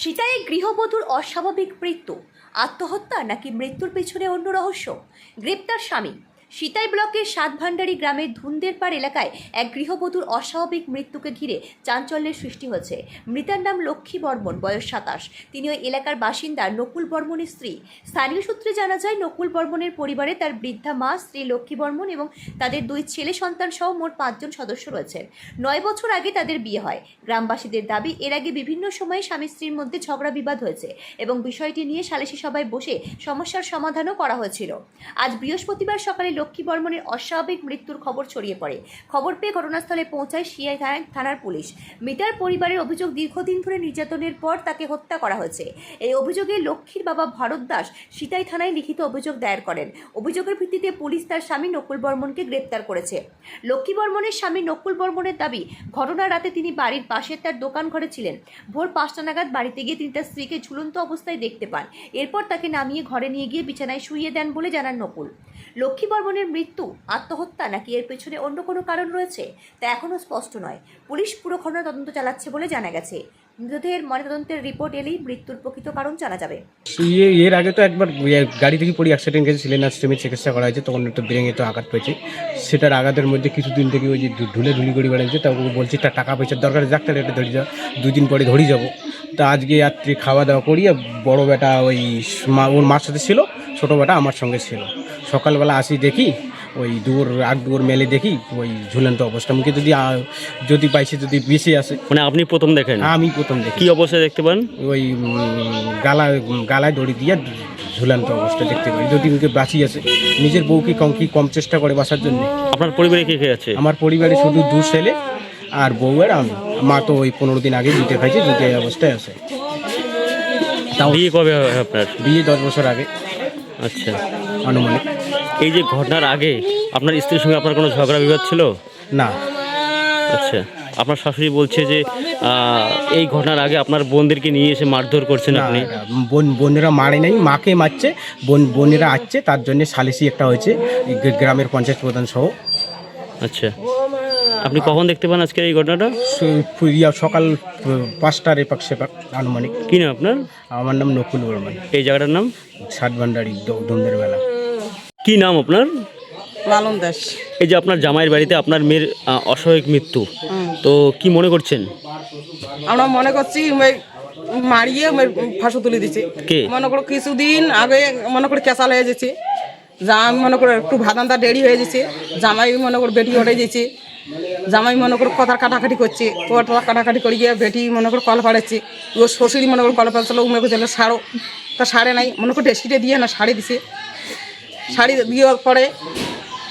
সীতায় গৃহবধূর অস্বাভাবিক মৃত্যু, আত্মহত্যা নাকি মৃত্যুর পেছনে অন্য রহস্য? গ্রেপ্তার স্বামী। সীতাই ব্লকের সাতভান্ডারি গ্রামের ধুন্দেরপাড় এলাকায় এক গৃহবধূর অস্বাভাবিক মৃত্যুকে ঘিরে চাঞ্চল্যের সৃষ্টি হয়েছে। মৃতার নাম লক্ষ্মী বর্মন, বয়স 27। তিনি ওই এলাকার বাসিন্দা নকুল বর্মনের স্ত্রী। স্থানীয় সূত্রে জানা যায়, নকুল বর্মনের পরিবারে তার বৃদ্ধা মা, স্ত্রী লক্ষ্মী বর্মন এবং তাদের 2 ছেলে সন্তান সহ মোট 5 জন সদস্য রয়েছেন। 9 বছর আগে তাদের বিয়ে হয়। গ্রামবাসীদের দাবি, এর আগে বিভিন্ন সময়ে স্বামী স্ত্রীর মধ্যে ঝগড়া বিবাদ হয়েছে এবং বিষয়টি নিয়ে সালিশি সভায় বসে সমস্যার সমাধানও করা হয়েছিল। আজ বৃহস্পতিবার সকালে লক্ষ্মী বর্মনের অস্বাভাবিক মৃত্যুর খবর ছড়িয়ে পড়ে। খবর পেয়ে ঘটনাস্থলে পৌঁছায় সিআই থানার পুলিশ। মৃতার পরিবারের অভিযোগ, দীর্ঘদিন ধরে নির্যাতনের পর তাকে হত্যা করা হয়েছে। এই অভিযোগে লক্ষ্মীর বাবা ভারত দাস সীতাই থানায় লিখিত অভিযোগ দায়ের করেন। অভিযোগের ভিত্তিতে পুলিশ তার স্বামী নকুল বর্মনকে গ্রেপ্তার করেছে। লক্ষ্মী বর্মনের স্বামী নকুল বর্মনের দাবি, ঘটনার রাতে তিনি বাড়ির পাশে তার দোকান ঘরে ছিলেন। ভোর 5টা নাগাদ বাড়িতে গিয়ে তিনি তার স্ত্রীকে ঝুলন্ত অবস্থায় দেখতে পান। এরপর তাকে নামিয়ে ঘরে নিয়ে গিয়ে বিছানায় শুইয়ে দেন বলে জানান নকুল। লক্ষ্মী বর্মনের মৃত্যু আত্মহত্যা নাকি এর পেছনে অন্য কোনো কারণ রয়েছে তা এখনও স্পষ্ট নয়। পুলিশ পুরো ঘটনা তদন্ত চালাচ্ছে বলে জানা গেছে। মৃতদেহের ময়নাতদন্তের রিপোর্ট এলেই মৃত্যুর প্রকৃত কারণ জানা যাবে। এর আগে তো একবার গাড়ি থেকে পড়ে অ্যাক্সিডেন্ট গেছে, সিলিন্ডার সিস্টেমের চিকিৎসা করা হয়েছে, তখন একটু ব্রেনে তো আঘাত পেয়েছে। সেটার আঘাতের মধ্যে কিছুদিন থেকে ওই যে ঢুলি করে বেড়াচ্ছে, তা ওকে বলছি টাকা পয়সার দরকার, ডাক্তার এটা ধরে যাও, 2 দিন পরে ধরে যাবো। তা আজকে রাত্রি খাওয়া দাওয়া করিয়ে বড় বেটা ওই ওর মার সাথে ছিল, ছোটো বেটা আমার সঙ্গে ছিল। সকালবেলা আসি দেখি ওই দুয়ার মেলে দেখি ওই ঝুলন্ত অবস্থা, মুখে যদি পাইছে যদি বেশি আসে। মানে আপনি প্রথম দেখেন? আমি প্রথম দেখি। কি অবস্থায় দেখতে পান? ওই গালায় দড়ি দিয়ে ঝুলন্ত অবস্থা দেখতে পাই। যদি মুখে বাঁচি আছে, নিজের বউকে কম চেষ্টা করে বাঁচার জন্য। আপনার পরিবারে কে কে আছে? আমার পরিবারে শুধু 2 ছেলে আর বউ আর আমি। মা তো ওই 15 দিন আগে দিতে খাইছে, দিতে অবস্থায় আছে। বিয়ে কবে হয় আপনার? বিয়ে 10 বছর আগে। আচ্ছা, আনুমানিক। এই যে ঘটনার আগে আপনার স্ত্রীর সঙ্গে আপনার কোনো ঝগড়া বিবাদ ছিল? না। আচ্ছা, আপনার শাশুড়ি বলছে যে এই ঘটনার আগে আপনার বোনদেরকে নিয়ে এসে মারধর করছেন আপনি। বোনেরা মারে নাই, মাকে মারছে, বোনেরা আসছে, তার জন্য সালিসি একটা হয়েছে গ্রামের পঞ্চায়েত প্রধান সহ। আচ্ছা, আপনি কখন দেখতে পান আজকের এই ঘটনাটা? সকাল 5টার এপাক সেপাক আনুমানিক। কি নাম আপনার? আমার নাম নকুল বর্মন। এই জায়গাটার নাম? সাতভান্ডারি ধুন্দের বেলা। কি নাম আপনার? লালন দাস। এই যে আপনার জামাইয়ের বাড়িতে আপনার মেয়ের অস্বাভাবিক মৃত্যু, তো কি মনে করছেন? আমরা মনে করছি মারিয়ে ফাঁসো তুলে দিচ্ছে। কে? মনে করো কিছুদিন আগে মনে করে ক্যাসাল হয়ে যাচ্ছে, জামাই মনে করে একটু ভাদান্দা দেরি হয়ে যাচ্ছে, জামাই মনে করে বেটি উঠে যাচ্ছে, জামাই মনে করে কথা কাটাকাটি করছে, কথা কাটাকাটি করে গিয়ে বেটি মনে করে কল পাড়াচ্ছে, ও শ্বশুরি মনে করে কল পাড়াচ্ছিল, উমে করছিল সারো, তা সারে নাই, মনে করে ডেসিটে দিয়ে না শাড়ি দিছে, শাড়ি দেওয়ার পরে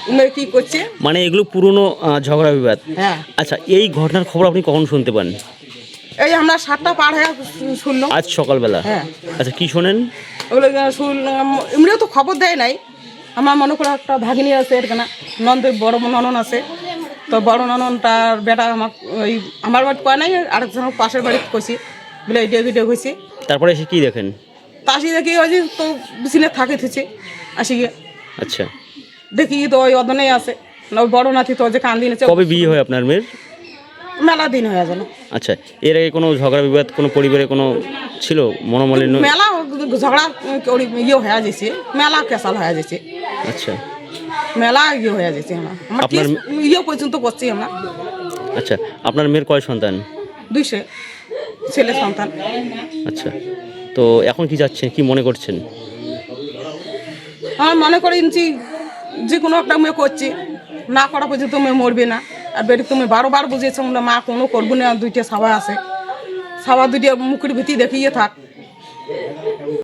উমে কি করছে, মানে এগুলো পুরনো ঝগড়া বিবাদ? হ্যাঁ। আচ্ছা, এই ঘটনার খবর আপনি কখন শুনতে পান? এই আমরা 7টা পার হয়ে শুনলাম আজ সকালবেলা? হ্যাঁ। আচ্ছা, কি শোনেন? ওগুলো শুনলাম, এমনিও তো খবর দেয় নাই। আমার মনে করে একটা ভাগিনী আছে, এখানে নন্দের বড় ননন আছে, তো বড় নননটার বেটা ওই আমার বাড়ি কয় নাই, আরেকজনের পাশের বাড়ি কইছি বলে ভিডিও হয়েছে। তারপরে এসে কি দেখেন? তাসি দেখি ওই যে তো বিছিনে থাকে থেছে, আসি গিয়ে আচ্ছা, দেখি তো ওই অদনেই আছে না, ওই বড় নাতি তো যে কান্দি নেছে। কবে বিয়ে হয় আপনার মেয়ের? মেলা দিন হয়ে গেল। আচ্ছা, এর আগে কোনো ঝগড়া বিবাদ কোনো পরিবারে কোনো ছিল মনোমালিন্য? মেলা ঝগড়া ইয়ে হয়ে যাচ্ছে, মেলা কেসাল হয়ে যাচ্ছে। আচ্ছা, মেলা ইয়ে হয়ে যাচ্ছে। আমরা ইয়ে পর্যন্ত করছি আমরা। আচ্ছা, আপনার মেয়ের কয় সন্তান? 2 ছেলে সন্তান। আচ্ছা, তো এখন কি যাচ্ছেন, কি মনে করছেন? আমার মনে করি যে কোনো একটা মেয়ে করছি, না করা পর্যন্ত মেয়ে মরবে না। আর বেটি তুমি 12বার বুঝিয়েছো, মা কোনো করবো না, 2টা সাবা আছে, সাবা 2টা মুখের ভিতরে দেখিয়ে থাক।